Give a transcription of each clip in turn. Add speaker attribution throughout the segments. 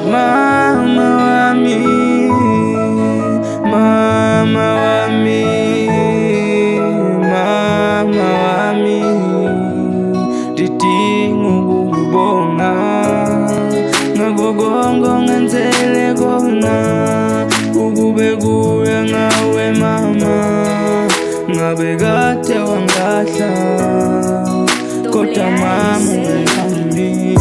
Speaker 1: Mama wami, mama wami, mama wami, didinga ukukubonga ngakho konke ongenzele kona, ukube kuya ngawe mama, ngabe kade wangilahla, kodwa mama ungihambi.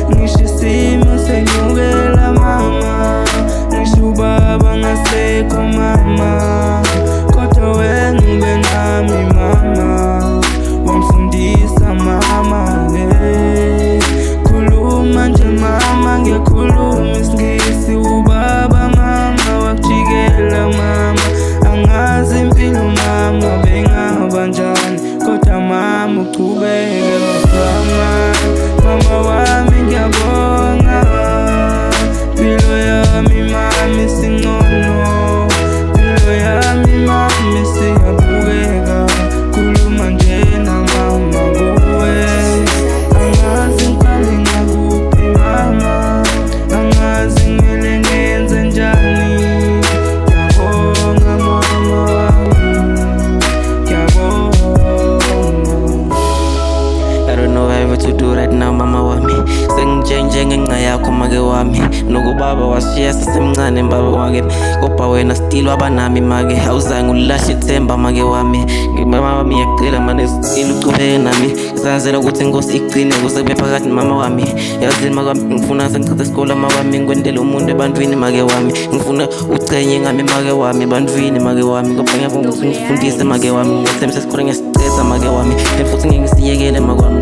Speaker 1: Ngisho isimo senyukela mama, ngisho ubaba ngasekho mama, kodwa wena ube nami mama, wangifundisa mama, khuluma nje mama, ngiyakhuluma isiNgisi. Ubaba mama wakujikela mama, angazi impilo mama bengaba njani, kodwa mama uqhubeke wazama. Mama wami ngiyabonga, impilo yami mami singcono, impilo yami mami siyabukeka. Khuluma nje na mama kuwe, angazi ngiqale ngakuphi mama, angazi kumele ngenze njani. Ngiyabonga mama wami, ngiyabonga.
Speaker 2: I don't know what to do right now mama wami, sengitshentshe ngenxa yakho make wami. Nokubaba washiya sasemncane mbaba wakini, kodwa wena still wabanami make, awuzange ulilahle ithemba make wami. Mama wami ngiyacela mane still uqhubeke nami, ngizazela ukuthi inkosi igcine kusebe phakathi mama wami. Yazini make wami ngifuna sengichithe isikole mama wami, ngikwendele umuntu ebantwini make wami, ngifuna ucenye ngami make wami ebantwini make wami, kodwa ngiyabonga ukuthi ngifundise make wami, ngiyathembisa isikole ngiyasicela make wami, futhi ngeke ngisiyekele make wami.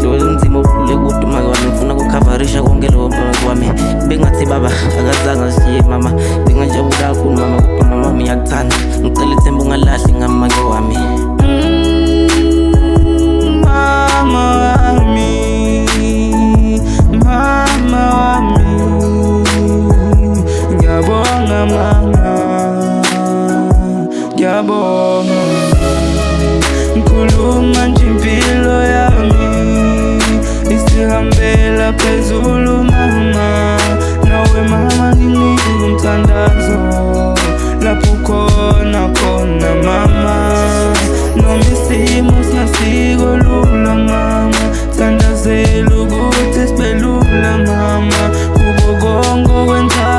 Speaker 2: Lo nzima ule kude make wami, ngifuna kukhavarisha konke lokho make wami. Bengathi baba akazange ashiye mama, ngingajabula kakhulu mama, kodwa mama wami ngiyakuthanda, ngicela ithemba ungalahli ngami make wami.
Speaker 1: Mama wami, mama wami, ngiyabonga mama, ngiyabonga. Ngikhuluma nje impilo yami isihambela phezulu mama, nawe mama nginika umthandazo lapho khona mama, noma isimo singasiko lula mama, thandazela ukuthi sibe lula mama, kubo konke okwenzayo